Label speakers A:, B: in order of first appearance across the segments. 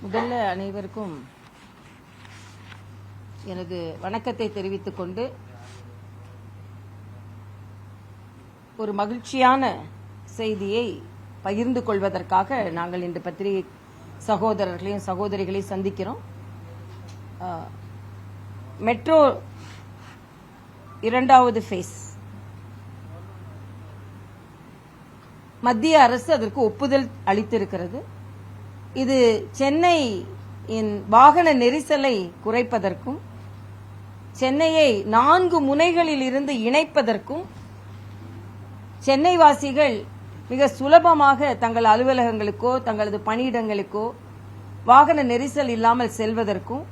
A: முதல்ல அனைவருக்கும் எனது வணக்கத்தை தெரிவித்துக் கொண்டு ஒரு மகிழ்ச்சியான செய்தியை பகிர்ந்து கொள்வதற்காக நாங்கள் இன்று பத்திரிகை சகோதரர்களையும் சகோதரிகளையும் சந்திக்கிறோம். மெட்ரோ இரண்டாவது ஃபேஸ் மத்திய அரசு அதற்கு ஒப்புதல் அளித்திருக்கிறது. இது சென்னையின் வாகன நெரிசலை குறைப்பதற்கும் சென்னையை 4 முனைகளில் இருந்து இணைப்பதற்கும் சென்னை வாசிகள் மிக சுலபமாக தங்கள் அலுவலகங்களுக்கோ தங்களது பணியிடங்களுக்கோ வாகன நெரிசல் இல்லாமல் செல்வதற்கும்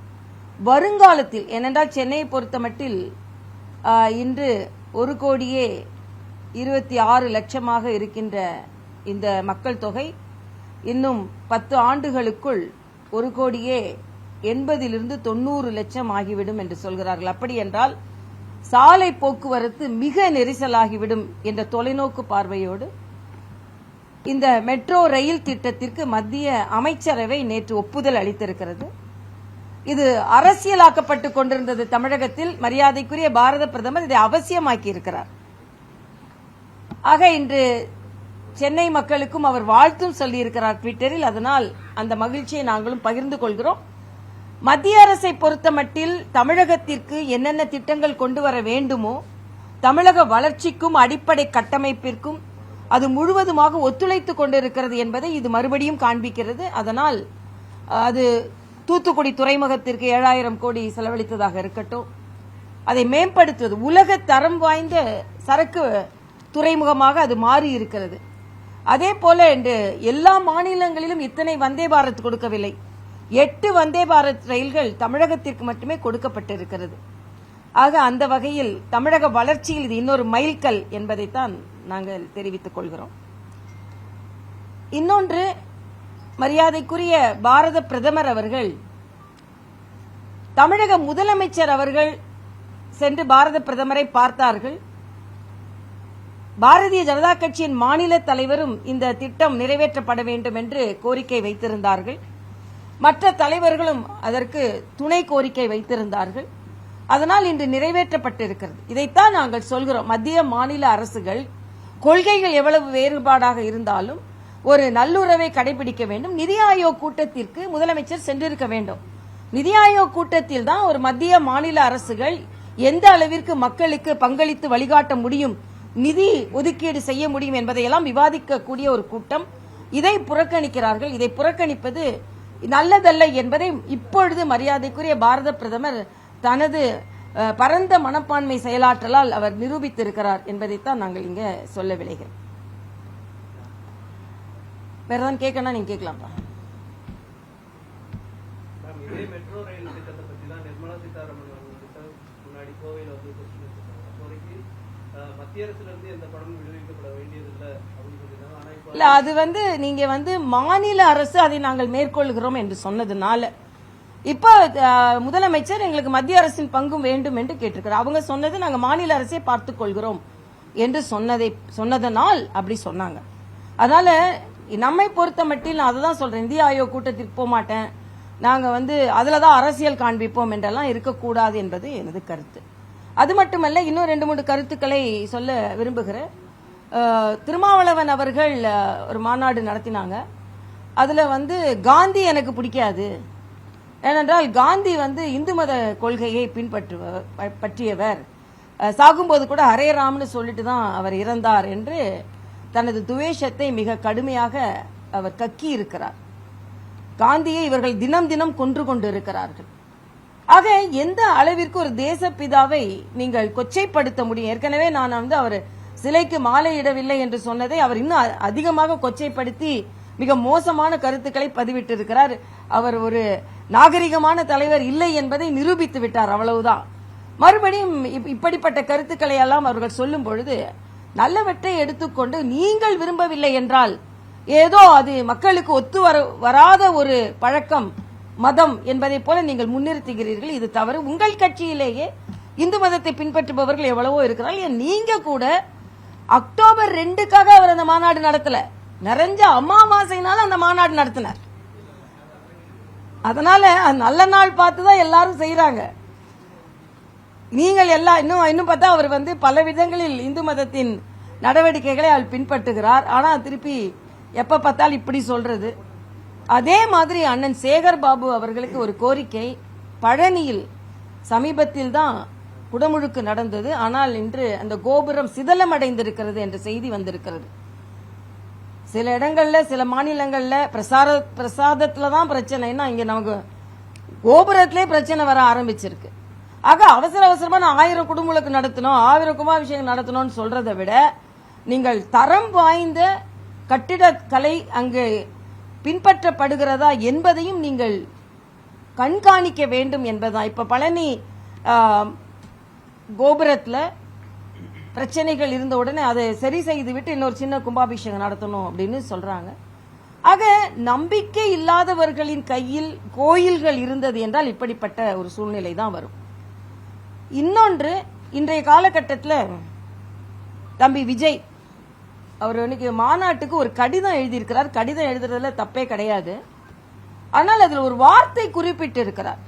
A: வருங்காலத்தில், ஏனென்றால் சென்னையை பொறுத்தமட்டில் இன்று 1,26 லட்சமாக இருக்கின்ற இந்த மக்கள் தொகை இன்னும் 10 ஆண்டுகளுக்குள் 1,80,90 லட்சம் ஆகிவிடும் என்று சொல்கிறார்கள். அப்படி என்றால் சாலை போக்குவரத்து மிக நெரிசலாகிவிடும் என்ற தொலைநோக்கு பார்வையோடு இந்த மெட்ரோ ரயில் திட்டத்திற்கு மத்திய அமைச்சரவை நேற்று ஒப்புதல் அளித்திருக்கிறது. இது அரசியலாக்கப்பட்டுக் கொண்டிருந்தது தமிழகத்தில். மரியாதைக்குரிய பாரத பிரதமர் இதை அவசியமாக்கி இருக்கிறார். ஆக இன்று சென்னை மக்களுக்கும் அவர் வாழ்த்தும் சொல்லியிருக்கிறார் ட்விட்டரில். அதனால் அந்த மகிழ்ச்சியை நாங்களும் பகிர்ந்து கொள்கிறோம். மத்திய அரசை பொறுத்தமட்டில் தமிழகத்திற்கு என்னென்ன திட்டங்கள் கொண்டு வர வேண்டுமோ, தமிழக வளர்ச்சிக்கும் அடிப்படை கட்டமைப்பிற்கும் அது முழுவதுமாக ஒத்துழைத்துக் கொண்டிருக்கிறது என்பதை இது மறுபடியும் காண்பிக்கிறது. அதனால் அது தூத்துக்குடி துறைமுகத்திற்கு 7,000 கோடி செலவழித்ததாக இருக்கட்டும், அதை மேம்படுத்துவது, உலக தரம் வாய்ந்த சரக்கு துறைமுகமாக அது மாறி இருக்கிறது. அதே போல இன்று எல்லா மாநிலங்களிலும் இத்தனை வந்தே பாரத் கொடுக்கவில்லை. 8 வந்தே பாரத் ரயில்கள் தமிழகத்திற்கு மட்டுமே கொடுக்கப்பட்டிருக்கிறது. ஆக அந்த வகையில் தமிழக வளர்ச்சியில் இது இன்னொரு மைல்கல் என்பதைத்தான் நாங்கள் தெரிவித்துக் கொள்கிறோம். இன்னொன்று, மரியாதைக்குரிய பாரத பிரதமர் அவர்கள், தமிழக முதலமைச்சர் அவர்கள் சென்று பாரத பிரதமரை பார்த்தார்கள். பாரதிய ஜனதா கட்சியின் மாநில தலைவரும் இந்த திட்டம் நிறைவேற்றப்பட வேண்டும் என்று கோரிக்கை வைத்திருந்தார்கள். மற்ற தலைவர்களும் அதற்கு துணை கோரிக்கை வைத்திருந்தார்கள். அதனால் இன்று நிறைவேற்றப்பட்டிருக்கிறது. இதைத்தான் நாங்கள் சொல்கிறோம். மத்திய மாநில அரசுகள் கொள்கைகள் எவ்வளவு வேறுபாடாக இருந்தாலும் ஒரு நல்லுறவை கடைபிடிக்க வேண்டும். நிதி ஆயோக் கூட்டத்திற்கு முதலமைச்சர் சென்றிருக்க வேண்டும். நிதி ஆயோக் கூட்டத்தில் தான் ஒரு மத்திய மாநில அரசுகள் எந்த அளவிற்கு மக்களுக்கு பங்களித்து வழிகாட்ட முடியும், நிதி ஒதுக்கீடு செய்ய முடியும் என்பதையெல்லாம் விவாதிக்கக்கூடிய ஒரு கூட்டம். இதை புறக்கணிக்கிறார்கள். இதை புறக்கணிப்பது நல்லதல்ல என்பதை இப்பொழுது மரியாதைக்குரிய பாரத பிரதமர் தனது பரந்த மனப்பான்மை செயலாற்றலால் அவர் நிரூபித்திருக்கிறார் என்பதைத்தான் நாங்கள் இங்க சொல்ல விளைகிறோம். வேற ஏதாவது கேட்கணும், நீங்க கேட்கலாம்ப்பா.
B: இதே மெட்ரோ ரயில் திட்டத்தை பத்தி தான் நிர்மலா சீதாராமன் முன்னாடி கோவையில் வந்து மத்திய அரசுல இருந்து எந்த பணமும் விடுவிக்கப்பட வேண்டியதில்லை அப்படின்னு சொல்லியிருந்தாங்க.
A: இல்ல, அது நீங்க மாநில அரசு அதை நாங்கள் மேற்கொள்கிறோம் என்று சொன்னதுனால இப்ப முதலமைச்சர் எங்களுக்கு மத்திய அரசின் பங்கும் வேண்டும் என்று கேட்டிருக்கிறார். அவங்க சொன்னது நாங்க மாநில அரசை பார்த்துக் கொள்கிறோம் என்று சொன்னதனால் அப்படி சொன்னாங்க. அதனால நம்மை பொறுத்த மட்டில் நான் அதுதான் சொல்றேன், இந்திய ஆயோக் கூட்டத்திற்கு போக மாட்டேன், நாங்க அதுலதான் அரசியல் காண்பிப்போம் என்றெல்லாம் இருக்கக்கூடாது என்பது எனது கருத்து. அது மட்டுமல்ல, இன்னும் 2-3 கருத்துக்களை சொல்ல விரும்புகிறேன். திருமாவளவன் அவர்கள் ஒரு மாநாடு நடத்தினாங்க. அதுல காந்தி எனக்கு பிடிக்காது, ஏனென்றால் காந்தி இந்து மத கொள்கையை பற்றியவர், சாகும்போது கூட ஹரே ராம்னு சொல்லிட்டு தான் அவர் இறந்தார் என்று தனது துவேஷத்தை மிக கடுமையாக அவர் கக்கி இருக்கிறார். காந்தியை இவர்கள் தினம் தினம் கொன்று கொண்டிருக்கிறார்கள். ஆக எந்த அளவிற்கு ஒரு தேசப்பிதாவை நீங்கள் கொச்சைப்படுத்த முடியும்? ஏற்கனவே நான் அவர் சிலைக்கு மாலையிடவில்லை என்று சொன்னதை அவர் இன்னும் அதிகமாக கொச்சைப்படுத்தி மிக மோசமான கருத்துக்களை பதிவிட்டிருக்கிறார். அவர் ஒரு நாகரிகமான தலைவர் இல்லை என்பதை நிரூபித்து விட்டார், அவ்வளவுதான். மறுபடியும் இப்படிப்பட்ட கருத்துக்களை எல்லாம் அவர்கள் சொல்லும் பொழுது நல்லவற்றை எடுத்துக்கொண்டு நீங்கள் விரும்பவில்லை என்றால் ஏதோ அது மக்களுக்கு ஒத்து வராத ஒரு பழக்கம், மதம் என்பதை போல நீங்கள் முன்னிறுத்துகிறீர்கள். இது தவறு. உங்கள் கட்சியிலேயே இந்து மதத்தை பின்பற்றுபவர்கள் எவ்வளவோ இருக்கிறார்கள். நீங்க கூட அக்டோபர் 2க்காக அவர் அந்த மாநாடு நடத்தல, நிறைஞ்ச அமாவாசைனால அந்த மாநாடு நடத்தினார். அதனால நல்ல நாள் பார்த்து தான் எல்லாரும் செய்யறாங்க. நீங்கள் எல்லாம் இன்னும் பார்த்தா அவர் வந்து பல விதங்களில் இந்து மதத்தின் நடவடிக்கைகளை அவர் பின்பற்றுகிறார். ஆனா திருப்பி எப்ப பார்த்தாலும் இப்படி சொல்றது. அதே மாதிரி அண்ணன் சேகர் பாபு அவர்களுக்கு ஒரு கோரிக்கை. பழனியில் சமீபத்தில் தான் குடமுழுக்கு நடந்தது. ஆனால் இன்று அந்த கோபுரம் சிதலமடைந்திருக்கிறது என்ற செய்தி வந்திருக்கிறது. சில இடங்கள்ல சில மாநிலங்கள்ல பிரசாதத்துல தான் பிரச்சனைன்னா இங்க நமக்கு கோபுரத்திலே பிரச்சனை வர ஆரம்பிச்சிருக்கு. ஆக அவசரமா 1000 குடமுழுக்கு நடத்தணும், 1000 கும்பாபிஷேகம் நடத்தணும்னு சொல்றதை விட நீங்கள் தரம் வாய்ந்த கட்டிடக்கலை அங்கு பின்பற்றப்படுகிறதா என்பதையும் நீங்கள் கண்காணிக்க வேண்டும் என்பதுதான். இப்ப பழனி கோபுரத்துல பிரச்சனைகள் இருந்த உடனே அதை சரி செய்து விட்டு இன்னொரு சின்ன கும்பாபிஷேகம் நடத்தணும் அப்படின்னு சொல்றாங்க. ஆக நம்பிக்கை இல்லாதவர்களின் கையில் கோயில்கள் இருந்தது என்றால் இப்படிப்பட்ட ஒரு சூழ்நிலை தான் வரும். இன்னொன்று, இன்றைய காலகட்டத்தில் தம்பி விஜய் அவர் இன்னைக்கு மாநாட்டுக்கு ஒரு கடிதம் எழுதியிருக்கிறார். கடிதம் எழுதுறதுல தப்பே கிடையாது. ஆனால் அதில் ஒரு வார்த்தை குறிப்பிட்டு இருக்கிறார்.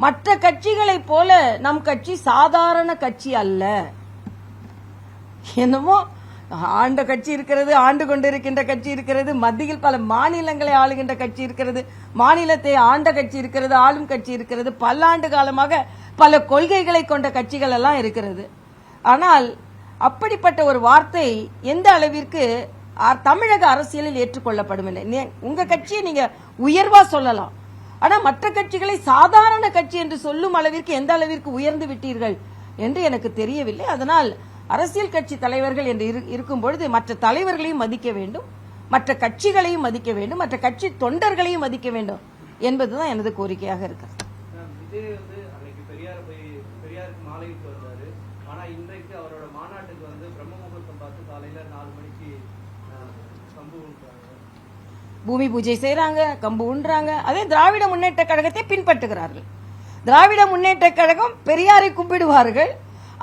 A: மற்ற கட்சிகளைப் போல நம் கட்சி சாதாரண கட்சி அல்ல. என்னமோ ஆண்ட கட்சி இருக்கிறது, ஆண்டு கொண்டிருக்கின்ற கட்சி இருக்கிறது, மத்தியில் பல மாநிலங்களை ஆளுகின்ற கட்சி இருக்கிறது, மாநிலத்தை ஆண்ட கட்சி இருக்கிறது, ஆளும் கட்சி இருக்கிறது, பல்லாண்டு காலமாக பல கொள்கைகளை கொண்ட கட்சிகள் எல்லாம் இருக்கிறது. ஆனால் அப்படிப்பட்ட ஒரு வார்த்தை எந்த அளவிற்கு தமிழக அரசியலில் ஏற்றுக்கொள்ளப்படும் இல்லை. உங்க கட்சியை நீங்க உயர்வா சொல்லலாம், ஆனா மற்ற கட்சிகளை சாதாரண கட்சி என்று சொல்லும் அளவிற்கு எந்த அளவிற்கு உயர்ந்து விட்டீர்கள் என்று எனக்கு தெரியவில்லை. அதனால் அரசியல் கட்சி தலைவர்கள் என்று இருக்கும் பொழுது மற்ற தலைவர்களையும் மதிக்க வேண்டும், மற்ற கட்சிகளையும் மதிக்க வேண்டும், மற்ற கட்சி தொண்டர்களையும் மதிக்க வேண்டும் என்பதுதான் எனது கோரிக்கையாக இருக்கிறது.
B: விஜய் வந்து அன்னைக்கு பெரியாருக்கு மாலையிட்டு வந்தாரு. ஆனா இன்றைக்கு அவரோட மாநாட்டுக்கு வந்து பிரம்ம முகூர்த்தம் பார்த்து காலையில 4 மணிக்கு கம்பு ஊன்றாங்க,
A: பூமி பூஜை செய்யறாங்க, கம்பு ஊன்றாங்க. அதே திராவிட முன்னேற்ற கழகத்தை பின்பற்றுகிறார்கள். திராவிட முன்னேற்ற கழகம் பெரியாரை கும்பிடுவார்கள்,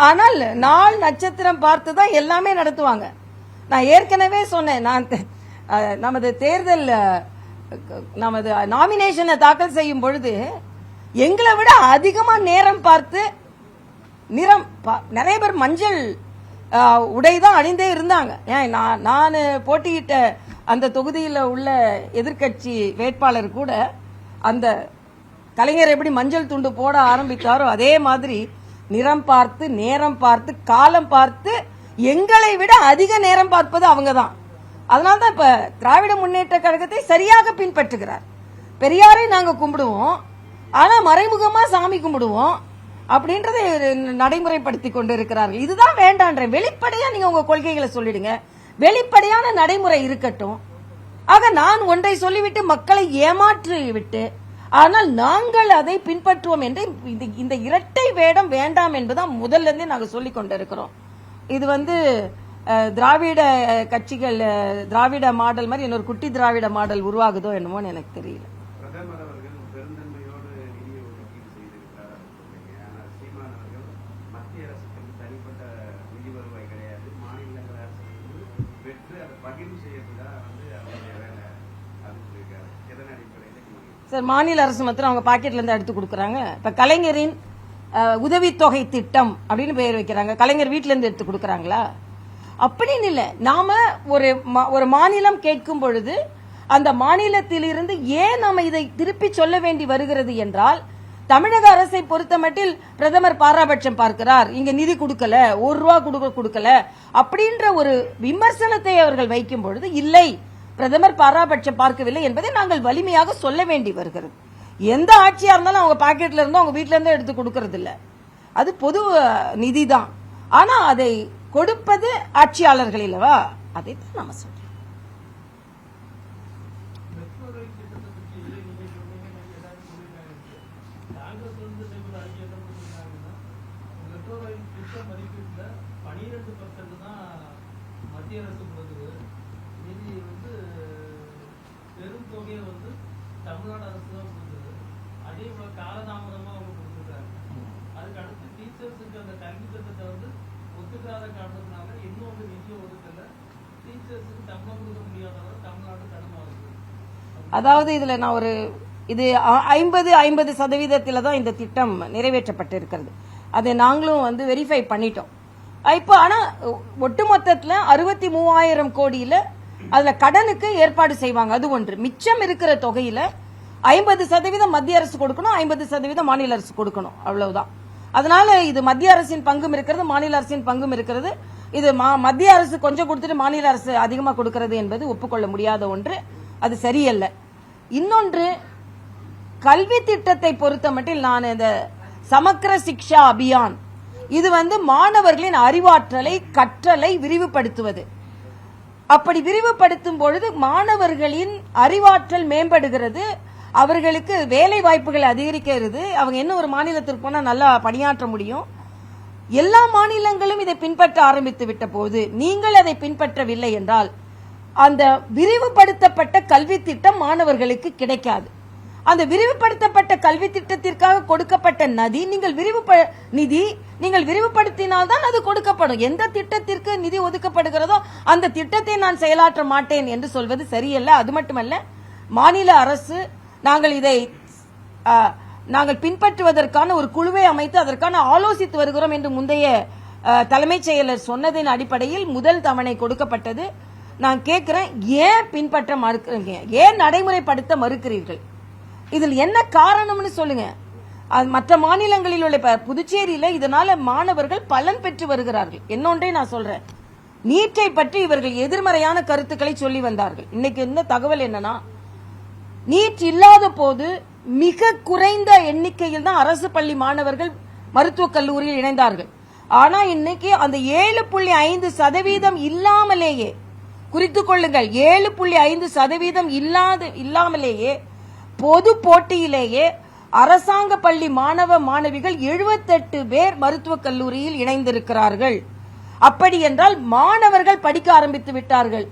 A: ஆனால் நாள் நட்சத்திரம் பார்த்து தான் எல்லாமே நடத்துவாங்க. நான் ஏற்கனவே சொன்னேன், நான் நமது தேர்தல் நமது நாமினேஷனை தாக்கல் செய்யும் பொழுது எங்களை விட அதிகமா நேரம் பார்த்து நிறைய பேர் மஞ்சள் உடைதான் அணிந்தே இருந்தாங்க. ஏன் நான் போட்டியிட்ட அந்த தொகுதியில் உள்ள எதிர்கட்சி வேட்பாளர் கூட அந்த கலைஞர் எப்படி மஞ்சள் துண்டு போட ஆரம்பித்தாரோ அதே மாதிரி நிறம் பார்த்து, நேரம் பார்த்து, காலம் பார்த்து எங்களை விட அதிக நேரம் பார்ப்பது அவங்க தான். அதனால்தான் இப்ப திராவிட முன்னேற்ற கழகத்தை சரியாக பின்பற்றுகிறார். பெரியாரை நாங்க கும்பிடுவோம், ஆனா மறைமுகமா சாமி கும்பிடுவோம் அப்படின்றதை நடைமுறைப்படுத்தி கொண்டு இருக்கிறார்கள். இதுதான் வேண்டான்ற. வெளிப்படையா நீங்க உங்க கொள்கைகளை சொல்லிடுங்க, வெளிப்படையான நடைமுறை இருக்கட்டும். ஆக நான் ஒன்றை சொல்லிவிட்டு மக்களை ஏமாற்றி விட்டு ஆனால் நாங்கள் அதை பின்பற்றுவோம் என்று இந்த இரட்டை வேடம் வேண்டாம் என்பதான் முதல்ல இருந்தே நாங்கள் சொல்லிக் கொண்டிருக்கிறோம். இது வந்து திராவிட கட்சிகள் திராவிட மாடல் மாதிரி இன்னொரு குட்டி திராவிட மாடல் உருவாகுதோ என்னமோன்னு எனக்கு தெரியல.
C: பிரதமர் அவர்கள் பெருந்தன்மையோடு நிதியை ஒதுக்கீடு செய்திருக்கிறார். ஆனால் சீமான் அவர்கள் மத்திய அரசுக்கு தனிப்பட்ட நிதி வருவாய் கிடையாது, மாநிலங்கள் அரசு பெற்று அதை பகிர்வு செய்யறதுதான் வந்து அவருடைய வேலை அப்படின்னு சொல்லியிருக்காரு. எதன் அடிப்படையில்
A: சார் மாநில அரசு மாத்திரம் அவங்க பாக்கெட்ல இருந்து எடுத்து கொடுக்கறாங்க. இப்ப கலைஞரின் உதவித்தொகை திட்டம் அப்படின்னு பெயர் வைக்கிறாங்க. கலைஞர் வீட்டில இருந்து எடுத்து கொடுக்கறாங்களா? அப்படின்னு இல்ல. நாம ஒரு மாநிலம் கேட்கும் பொழுது அந்த மாநிலத்திலிருந்து ஏன் நாம இதை திருப்பி சொல்ல வேண்டி வருகிறது என்றால், தமிழக அரசை பொறுத்தமட்டில் பிரதமர் பாராபட்சம் பார்க்கிறார், இங்க நிதி கொடுக்கல, ₹1 கொடுக்கல அப்படின்ற ஒரு விமர்சனத்தை அவர்கள் வைக்கும் பொழுது இல்லை, பிரதமர் பாராபட்சம் பார்க்கவில்லை என்பதை நாங்கள் வலிமையாக சொல்ல வேண்டி வருகிறது. எந்த ஆட்சியா இருந்தாலும் அவங்க பாக்கெட்ல இருந்தோ அவங்க வீட்டுல இருந்தோ எடுத்து கொடுக்கறது இல்ல, அது பொது நிதி தான். ஆனா அதை கொடுப்பது ஆட்சியாளர்கள் இல்லவா, அதைத்தான் நம்ம சொல்றோம்.
B: தமிழ்நாடு அரசு தான் கொடுத்தது. அதே போல காலதாமதமா அவங்க கொடுத்துருக்காங்க. அதுக்கு அடுத்து டீச்சர்ஸுக்கு அந்த கல்வி திட்டத்தை வந்து ஒத்துக்காத காரணத்தினால இன்னும் வந்து நிதியை ஒதுக்கல. டீச்சர்ஸுக்கு சம்பளம் கொடுக்க முடியாதவரை தமிழ்நாடு தடுமாறுது.
A: அதாவது இதுல நான் இது 50% தான் இந்த திட்டம் நிறைவேற்றப்பட்டிருக்கிறது. அதை நாங்களும் வந்து வெரிஃபை பண்ணிட்டோம். இப்போ ஆனா ஒட்டுமொத்தத்துல 63,000 கோடியில அதுல கடனுக்கு ஏற்பாடு செய்வாங்க. அது ஒன்று. மிச்சம் இருக்கிற தொகையில 50% மத்திய அரசு கொடுக்கணும், 50% மாநில அரசு கொடுக்கணும், அவ்வளவுதான். அதனால இது மத்திய அரசின் பங்கும் இருக்கிறது, மாநில அரசின் பங்கும் இருக்கிறது. இது மத்திய அரசு கொஞ்சம் கொடுத்துட்டு மாநில அரசு அதிகமா கொடுக்கிறது என்பது ஒப்புக்கொள்ள முடியாத ஒன்று. அது சரியல்ல. இன்னொன்று, கல்வி திட்டத்தை பொறுத்த மட்டில் நான் இந்த சமக்கிர சிக்ஷா அபியான், இது வந்து மாணவர்களின் அறிவாற்றலை கற்றலை விரிவுபடுத்துவது. அப்படி விரிவுபடுத்தும் பொழுது மாணவர்களின் அறிவாற்றல் மேம்படுகிறது, அவர்களுக்கு வேலை வாய்ப்புகள் அதிகரிக்கிறது, அவங்க என்ன ஒரு மாநிலத்திற்கு போனா நல்லா பணியாற்ற முடியும். எல்லா மாநிலங்களும் இதை பின்பற்ற ஆரம்பித்து விட்ட போது நீங்கள் அதை பின்பற்றவில்லை என்றால் அந்த விரிவுபடுத்தப்பட்ட கல்வி திட்டம் மாணவர்களுக்கு கிடைக்காது. அந்த விரிவுபடுத்தப்பட்ட கல்வி திட்டத்திற்காக கொடுக்கப்பட்ட நிதி நீங்கள் விரிவுபடுத்தினால்தான் அது கொடுக்கப்படும். எந்த திட்டத்திற்கு நிதி ஒதுக்கப்படுகிறதோ அந்த திட்டத்தை நான் செயலாற்ற மாட்டேன் என்று சொல்வது சரியல்ல. அது மட்டுமல்ல, மாநில அரசு நாங்கள் பின்பற்றுவதற்கான ஒரு குழுவை அமைத்து அதற்கான ஆலோசித்து வருகிறோம் என்று முந்தைய தலைமைச் செயலர் சொன்னதின் அடிப்படையில் முதல் தவணை கொடுக்கப்பட்டது. நான் கேட்கிறேன், ஏன் பின்பற்ற மறுக்கிறீங்க? ஏன் நடைமுறைப்படுத்த மறுக்கிறீர்கள்? இதில் என்ன காரணம்னு சொல்லுங்க. மற்ற மாநிலங்களில் உள்ள புதுச்சேரியில இதனால மாணவர்கள் பலன் பெற்று வருகிறார்கள். இன்னொன்றே நான் சொல்றேன், நீட்டை பற்றி இவர்கள் எதிர்மறையான கருத்துக்களை சொல்லி வந்தார்கள். இன்னைக்கு இந்த தகவல் என்னன்னா, நீட் இல்லாத போது மிக குறைந்த எண்ணிக்கையில் தான் அரசு பள்ளி மாணவர்கள் மருத்துவக் கல்லூரியில் இணைந்தார்கள். ஆனா இன்னைக்கு அந்த 7.5% இல்லாமலேயே, குறித்துக் கொள்ளுங்கள், 7.5% இல்லாமலேயே பொது போட்டியிலேயே அரசாங்க பள்ளி மாணவ மாணவிகள் 78 பேர் மருத்துவக் கல்லூரியில் இணைந்திருக்கிறார்கள். அப்படி என்றால் மாணவர்கள் படிக்க ஆரம்பித்து விட்டார்கள்.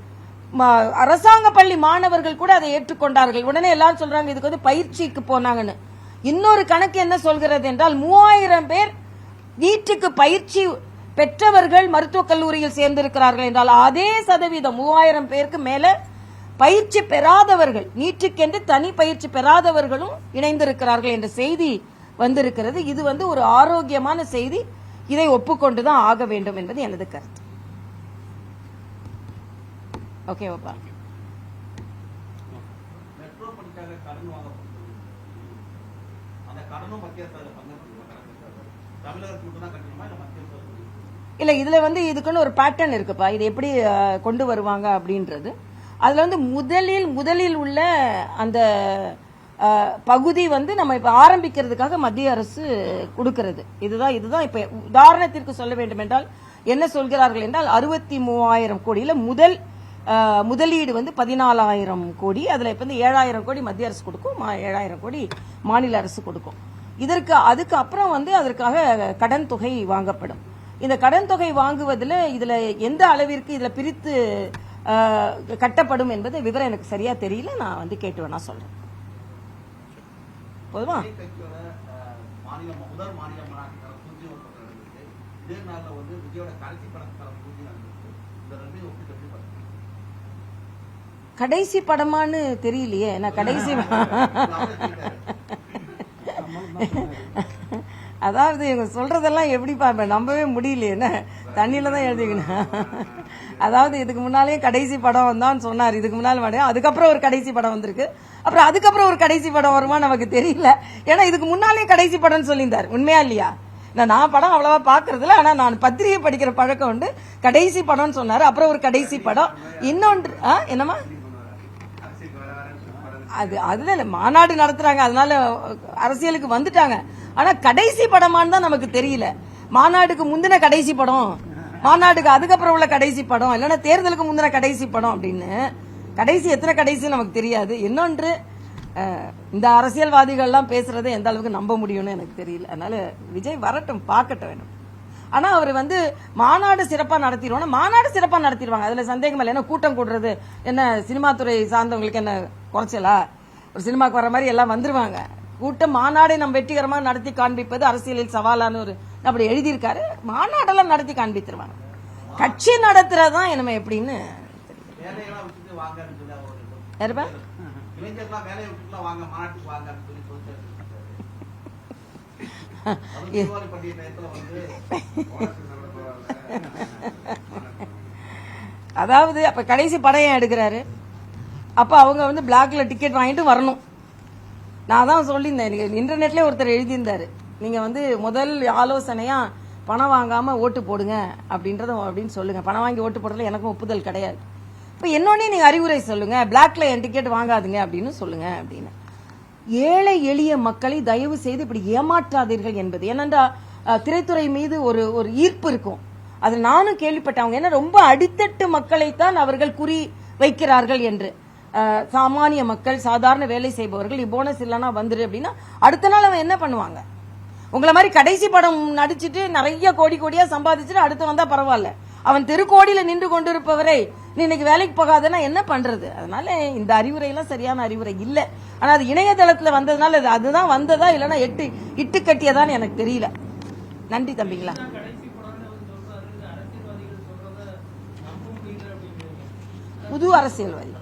A: அரசாங்க பள்ளி மாணவர்கள் கூட அதை ஏற்றுக்கொண்டார்கள். உடனே எல்லாரும் சொல்றாங்க இதுக்கு வந்து பயிற்சிக்கு போனாங்கன்னு. இன்னொரு கணக்கு என்ன சொல்கிறது என்றால் 3000 பேர் நீட்டுக்கு பயிற்சி பெற்றவர்கள் மருத்துவக் கல்லூரியில் சேர்ந்திருக்கிறார்கள் என்றால் அதே சதவீதம் 3000 பேருக்கு மேல பயிற்சி பெறாதவர்கள், நீட்டுக்கென்று தனி பயிற்சி பெறாதவர்களும் இணைந்திருக்கிறார்கள் என்ற செய்தி வந்திருக்கிறது. இது வந்து ஒரு ஆரோக்கியமான செய்தி. இதை ஒப்புக்கொண்டுதான் ஆக வேண்டும் என்பது எனது கருத்து. ஓகேவாப்பா?
C: மெட்ரோ பணிக்காக கடன் வாங்கப்பட்டது, அந்த கடனும் மத்திய அரசு தமிழகத்துக்கு மட்டும் தான் கட்டணுமா இல்ல மத்திய அரசு?
A: இல்ல, இதுல வந்து இதுக்குன்னு ஒரு பேட்டர்ன் இருக்குப்பா. இது எப்படி கொண்டு வருவாங்க அப்படின்றது. அதுல வந்து முதலில் உள்ள அந்த பகுதி வந்து நம்ம இப்ப ஆரம்பிக்கிறதுக்காக மத்திய அரசு கொடுக்கிறது. இதுதான் இப்ப உதாரணத்திற்கு சொல்ல வேண்டும் என்றால் என்ன சொல்கிறார்கள் என்றால் 63,000 கோடியில முதலீடு வந்து 14,000 கோடி. அதுல இப்ப வந்து 7,000 கோடி மத்திய அரசு கொடுக்கும், 7,000 கோடி மாநில அரசு கொடுக்கும். அதுக்கு அப்புறம் வந்து அதற்காக கடன் தொகை வாங்கப்படும். இந்த கடன் தொகை வாங்குவதில் இதுல எந்த அளவிற்கு இதுல பிரித்து கட்டப்படும் என்பது விவரம் எனக்கு சரியா தெரியல. நான் வந்து கேட்டு வேணா சொல்றேன். போதுமா?
C: முதல் மாநில மாநாட்டுக்கான பூஜை ஒரு பக்கம் நடந்துச்சு. இதே நாள்ல வந்து விஜயோட கடைசி படத்துக்கான பூஜை நடந்துச்சு. இந்த ரெண்டையும் ஒப்பிட்டு எப்படி பாருங்க?
A: கடைசி படமான்னு தெரியலையே. நான் கடைசி அதாவது இவங்க சொல்றதெல்லாம் எப்படி பார்ப்பேன், நம்பவே முடியலையே. தண்ணியில தான் எழுதிக்கணும். அதாவது இதுக்கு முன்னாலே கடைசி படம் தான் சொன்னார். இதுக்கு முன்னால அதுக்கப்புறம் ஒரு கடைசி படம் வந்திருக்கு. அப்புறம் அதுக்கப்புறம் ஒரு கடைசி படம் வருமா நமக்கு தெரியல. ஏன்னா இதுக்கு முன்னாலே கடைசி படம்னு சொல்லியிருந்தார். உண்மையா இல்லையா? நான் படம் அவ்வளவா பாக்குறதுல, ஆனா நான் பத்திரிகை படிக்கிற பழக்கம் உண்டு. கடைசி படம்னு சொன்னாரு, அப்புறம் ஒரு கடைசி படம். இன்னொன்று என்னமா அதுல மாநாடு நடத்துறாங்க, அதனால அரசியலுக்கு வந்துட்டாங்க. ஆனா கடைசி படமான்னு தான் நமக்கு தெரியல. மாநாடுக்கு முந்தின கடைசி படம், மாநாடுக்கு அதுக்கப்புறம் உள்ள கடைசி படம், இல்லைன்னா தேர்தலுக்கு முந்தின கடைசி படம் அப்படின்னு கடைசி எத்தனை கடைசி நமக்கு தெரியாது. இன்னொன்று, இந்த அரசியல்வாதிகள் எல்லாம் பேசுறதை எந்த அளவுக்கு நம்ப முடியும்னு எனக்கு தெரியல. அதனால விஜய் வரட்டும், பார்க்கட்ட வேண்டும். ஆனா அவர் வந்து மாநாடு சிறப்பா நடத்திடுவாங்க, மாநாடு சிறப்பா நடத்திடுவாங்க, அதுல சந்தேகம் இல்லை. ஏன்னா கூட்டம் கூடுறது என்ன சினிமா துறை சார்ந்தவங்களுக்கு என்ன குறைச்சலா? ஒரு சினிமாக்கு வர மாதிரி எல்லாம் வந்துருவாங்க. கூட்டம் மாநாடை நம்ம வெற்றிகரமாக நடத்தி காண்பிப்பது அரசியலில் சவாலான ஒரு அப்படி எழுதியிருக்காரு. மாநாடெல்லாம் நடத்தி காண்பித்துருவாங்க. கட்சி நடத்துறதுதான் நம்ம எப்படின்னு
C: வேலையெல்லாம் விட்டுட்டு வாங்கன்னு சொல்லி
A: யாருப்பா
D: இளைஞர்லாம் வேலையை விட்டுலாம் வாங்க மாநாட்டுக்கு வாங்க அப்படின்னு சொல்லி தீபாவளி பண்டிகை நேரத்துல வந்து
A: அதாவது அப்ப கடைசி படம் ஏன் எடுக்கிறாரு? அப்ப அவங்க வந்து பிளாக்ல டிக்கெட் வாங்கிட்டு வரணும். நான் தான் சொல்லியிருந்தேன், இன்டர்நெட்லயே ஒருத்தர் எழுதியிருந்தாரு, நீங்க வந்து முதல் ஆலோசனையா பணம் வாங்காம ஓட்டு போடுங்க அப்படின்னு சொல்லுங்க. பணம் வாங்கி ஓட்டு போடுறதுல எனக்கும் ஒப்புதல் கிடையாது. இப்ப என்னொன்னே நீங்க அறிவுரை சொல்லுங்க, பிளாக்ல என் டிக்கெட் வாங்காதுங்க அப்படின்னு சொல்லுங்க அப்படின்னு. ஏழை எளிய மக்களை தயவு செய்து இப்படி ஏமாற்றாதீர்கள் என்பது. ஏனென்றா திரைத்துறை மீது ஒரு ஈர்ப்பு இருக்கும். அது நானும் கேள்விப்பட்டேன். அவங்க என்ன ரொம்ப அடித்தட்டு மக்களைத்தான் அவர்கள் குறி வைக்கிறார்கள் என்று. சாமானிய மக்கள், சாதாரண வேலை செய்பவர்கள் போனஸ் இல்லைன்னா வந்துரு அப்படின்னா அடுத்த நாள் அவன் என்ன பண்ணுவாங்க? உங்களை மாதிரி கடைசி படம் நடிச்சுட்டு நிறைய கோடியா சம்பாதிச்சுட்டு அடுத்து வந்தா பரவாயில்ல, அவன் தெருக்கோடியில நின்று கொண்டிருப்பவரை நீ இன்னைக்கு வேலைக்கு போகாதுன்னா என்ன பண்றது? அதனால இந்த அறிவுரை எல்லாம் சரியான அறிவுரை இல்ல. ஆனா அது இணையதளத்துல வந்ததுனால அதுதான் வந்ததா இல்லைன்னா இட்டு கட்டியதான்னு எனக்கு தெரியல. நன்றி தம்பிங்களா.
B: கடைசி படம்னு அவர் சொல்றாரு, இது அரசியல்வாதிகள் சொல்றத நம்ப முடியல அப்படிங்கிறீங்க.
A: புது அரசியல்வாதி,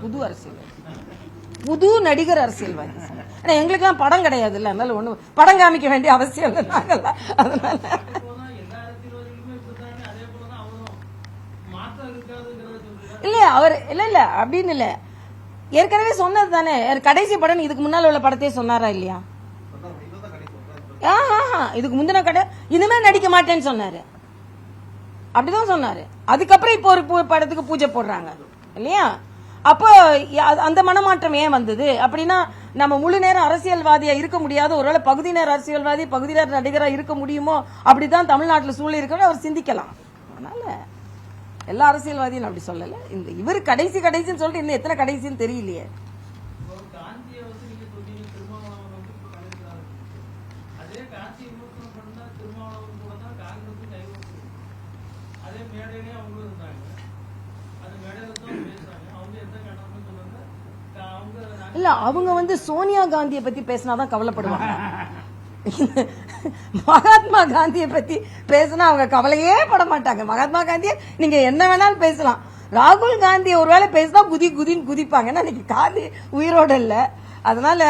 A: புது நடிகர் அரசியல்வாதி. ஆனா எங்களுக்கு எல்லாம் படம் கிடையாது இல்ல, அதனால ஒண்ணு படம் காமிக்க வேண்டிய அவசியம் இல்லை நாங்கெல்லாம். அதனால
B: போனா எல்லா அரசியல்வாதிகளுமே இப்படித்தானே, அதே போலதான் அவரும் மாற்றம் இருக்காதுங்கிறத சொல்றாரு.
A: இல்ல அவர் இல்ல அப்படின்னு இல்ல, ஏற்கனவே சொன்னது தானே. கடைசி படம் இதுக்கு முன்னால உள்ள படத்தையே சொன்னாரா இல்லையா? இதுக்கு முந்தின கடை இனிமே நடிக்க மாட்டேன்னு சொன்னாரு, அப்படிதான் சொன்னாரு. அதுக்கப்புறம் இப்போ ஒரு படத்துக்கு பூஜை போடுறாங்க இல்லையா? அப்போ அந்த மனமாற்றம் ஏன் வந்தது? அப்படின்னா நம்ம முழு நேரம் அரசியல்வாதியா இருக்க முடியாது, ஒருவேளை பகுதி நேர அரசியல்வாதி பகுதி நேர நடிகரா இருக்க முடியுமோ, அப்படிதான் தமிழ்நாட்டில் சூழல் இருக்குன்னு அவர் சிந்திக்கலாம். அதனால எல்லா அரசியல்வாதியும் அப்படி சொல்லல. இந்த இவர் கடைசின்னு சொல்லிட்டு இன்னும் எத்தனை கடைசின்னு தெரியலையே.
B: காந்தியை வந்து நீங்க சொன்னீங்க, திருமாவளவன் வந்து கலைஞராக அதே காந்தி விமர்சனம் பண்ணா திருமாவளவன் கூட தான் காங்கிரஸும் கைவிட்டு அதே மேடையிலே அவங்களும் இருந்தாங்க. அது மேடையில தான் பேசுறாங்க. அவங்க எந்த கண்டனமும் சொல்லுங்க. அவங்க
A: இல்ல அவங்க வந்து சோனியா காந்தியை பத்தி பேசினாதான் கவலைப்படுவாங்க. மகாத்மா காந்தியை பத்தி பேசினா அவங்க கவலையே பட மாட்டாங்க. மகாத்மா காந்தியை நீங்க என்ன வேணாலும் பேசலாம். ராகுல் காந்தி ஒருவேளை பேசினா குதின்னு குதிப்பாங்க. இன்னைக்கு காந்தி உயிரோட இல்ல. அதனால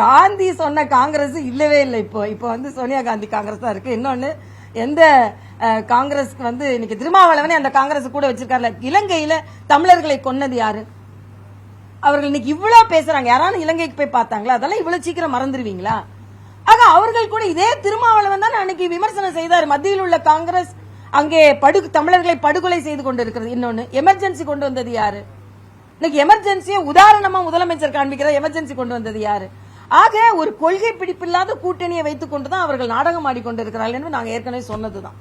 A: காந்தி சொன்ன காங்கிரஸ் இல்லவே இல்லை. இப்போ வந்து சோனியா காந்தி காங்கிரஸ் தான் இருக்கு. இன்னொன்னு எந்த காங்கிரஸ்க்கு வந்து இன்னைக்கு திருமாவளவனே அந்த காங்கிரஸ் கூட வச்சிருக்காருல. இலங்கையில தமிழர்களை கொன்னது யாரு? அவர்கள் இன்னைக்கு இவ்வளவு பேசுறாங்க. யாராலும் இலங்கைக்கு போய் பார்த்தாங்களா? அதெல்லாம் இவ்வளவு சீக்கிரம் மறந்துடுவீங்களா? ஆக அவர்கள் கூட இதே திருமாவளவன் தான் அன்னைக்கு விமர்சனம் செய்தார். மத்தியில் உள்ள காங்கிரஸ் அங்கே தமிழர்களை படுகொலை செய்து கொண்டிருக்கிறது. இன்னொன்னு எமர்ஜென்சி கொண்டு வந்தது யாரு? இன்னைக்கு எமர்ஜென்சியை உதாரணமா முதலமைச்சர் காண்பிக்கிற எமர்ஜென்சி கொண்டு வந்தது யாரு? ஆக ஒரு கொள்கை பிடிப்பில்லாத கூட்டணியை வைத்துக் கொண்டுதான் அவர்கள் நாடகம் ஆடிக்கொண்டிருக்கிறார்கள் என்று நாங்க ஏற்கனவே சொன்னதுதான்.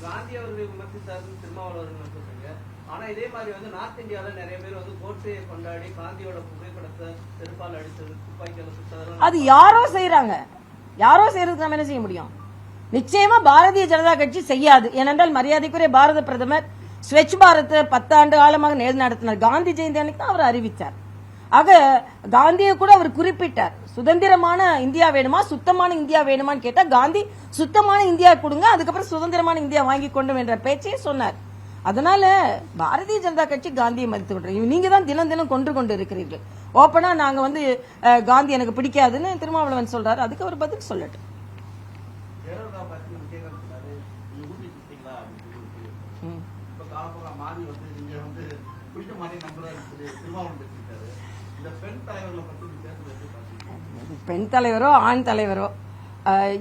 D: காந்தி அவர்களை விமர்சித்தார் திருமாவளவர்கள் சொல்றீங்க. ஆனா இதே மாதிரி வந்து நார்த் இந்தியால நிறைய பேர் வந்து கோட்டையை கொண்டாடி காந்தியோட புகைப்படத்தை செருப்பால் அடிச்சது, துப்பாக்கியால சுட்டதெல்லாம்
A: அது யாரோ செய்யறாங்க. யாரோ செய்யறதுக்கு நம்ம என்ன செய்ய முடியும்? நிச்சயமா பாரதிய ஜனதா கட்சி செய்யாது. ஏனென்றால் மரியாதைக்குரிய பாரத பிரதமர் ஸ்வச் பாரத் 10 ஆண்டு காலமாக நடத்தினார். காந்தி ஜெயந்தி அன்னைக்கு தான் அவர் அறிவித்தார். ஆக காந்தியை கூட அவர் குறிப்பிட்டார். சுதந்திரமான இந்தியா வேணுமா, சுத்தமான இந்தியா வேணுமான்னு கேட்டா காந்தி சுத்தமான இந்தியா கொடுங்க, அதுக்கப்புறம் சுதந்திரமான இந்தியா வாங்கி கொண்டு என்ற பேச்சையே சொன்னார். அதனால பாரதிய ஜனதா கட்சி காந்தியை மதித்து கொண்டு நீங்க தான் தினம் கொண்டு இருக்கிறீர்கள். ஓப்பனா நாங்க வந்து காந்தி எனக்கு பிடிக்காதுன்னு திருமாவளவன் சொல்றாரு. அதுக்கு அவர் பதில் சொல்லட்டும். பெண் தலைவரோ ஆண் தலைவரோ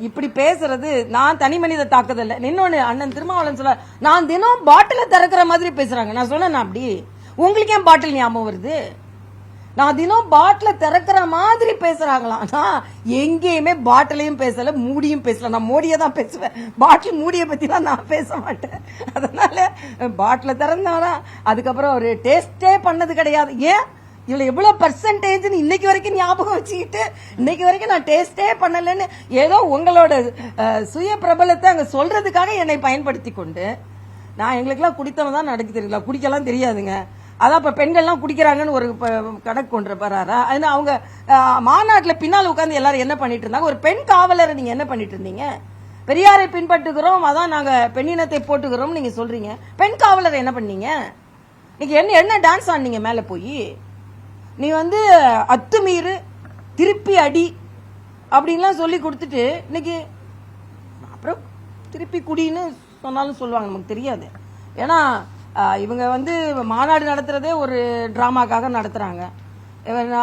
A: இப்படி பேசுறது நான் தனி மனித தாக்குதல். இன்னொன்னு அண்ணன் திருமாவளவன் சொல்ல, நான் தினம் பாட்டில திறக்கிற மாதிரி பேசுறாங்க. நான் சொன்னேன் அப்படி உங்களுக்கு ஏன் பாட்டில் ஞாபகம் வருது? நான் தினம் பாட்டில திறக்கிற மாதிரி பேசுறாங்களாம். நான் எங்கேயுமே பாட்டிலையும் பேசல, மூடியும் பேசல. நான் மோடியை தான் பேசுவேன், பாட்டில் மூடியை பத்தி தான் நான் பேச மாட்டேன். அதனால பாட்டில திறந்தாதான் அதுக்கப்புறம் ஒரு டேஸ்டே பண்ணது கிடையாது. ஏன் இவ்வளவு எவ்வளவு பர்சன்டேஜ் இன்னைக்கு வரைக்கும் ஞாபகம் வச்சுக்கிட்டு இன்னைக்கு வரைக்கும் நான் டேஸ்டே பண்ணலன்னு ஏதோ உங்களோட சுய பிரபலத்தை அங்க சொல்றதுக்காக என்னை பயன்படுத்தி கொண்டு நான் எங்களுக்கெல்லாம் குடித்தவன் தான் நடக்க தெரியல, குடிக்கலாம் தெரியாதுங்க. அதான் இப்ப பெண்கள்லாம் குடிக்கிறாங்கன்னு ஒரு கணக்கு கொண்டு வராரா? அவங்க மாநாட்டுல பின்னால் உட்கார்ந்து எல்லாரும் என்ன பண்ணிட்டு இருந்தாங்க? ஒரு பெண் காவலரை நீங்க என்ன பண்ணிட்டு இருந்தீங்க? பெரியாரை பின்பற்றுகிறோம், அதான் நாங்க பெண்ணினத்தை போட்டுக்கிறோம் நீங்க சொல்றீங்க. பெண் காவலரை என்ன பண்ணீங்க? நீங்க என்ன டான்ஸ் ஆனீங்க மேல போய்? நீ வந்து அத்துமீறு, திருப்பி அடி அப்படின்லாம் சொல்லி கொடுத்துட்டு இன்னைக்கு அப்புறம் திருப்பி குடின்னு சொன்னாலும் சொல்லுவாங்க, நமக்கு தெரியாது. ஏன்னா இவங்க வந்து மாநாடு நடத்துறதே ஒரு டிராமாக்காக நடத்துறாங்க.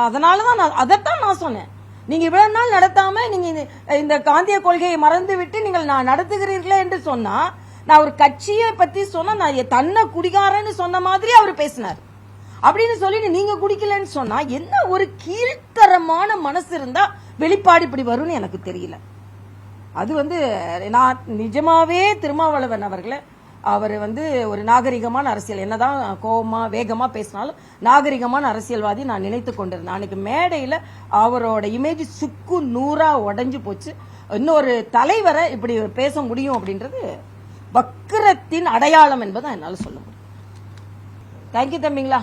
A: அதனாலதான் அதைத்தான் நான் சொன்னேன். நீங்க இவ்வளவு நாள் நடத்தாம நீங்க இந்த காந்திய கொள்கையை மறந்து விட்டு நீங்கள் நடத்துகிறீர்களே என்று சொன்னா, நான் ஒரு கட்சியை பத்தி சொன்னா நான் தன்னை குடிகாரன்னு சொன்ன மாதிரி அவர் பேசினார். அப்படின்னு சொல்லி நீங்க குடிக்கலன்னு சொன்னா என்ன ஒரு கீழ்த்தரமான மனசு இருந்தா வெளிப்பாடு இப்படி வரும்னு எனக்கு தெரியல. அது வந்து நான் நிஜமாவே திருமாவளவன் அவர்களை அவர் வந்து ஒரு நாகரிகமான அரசியல், என்னதான் கோபமா வேகமா பேசினாலும் நாகரிகமான அரசியல்வாதி நான் நினைத்து கொண்டிருந்தேன். அன்னைக்கு மேடையில அவரோட இமேஜ் சுக்கு நூறா உடைஞ்சு போச்சு. இன்னொரு தலைவரை இப்படி பேச முடியும் அப்படின்றது வக்கிரத்தின் அடையாளம் என்பதை என்னால சொல்ல முடியும். தேங்க்யூ தம்பிங்களா.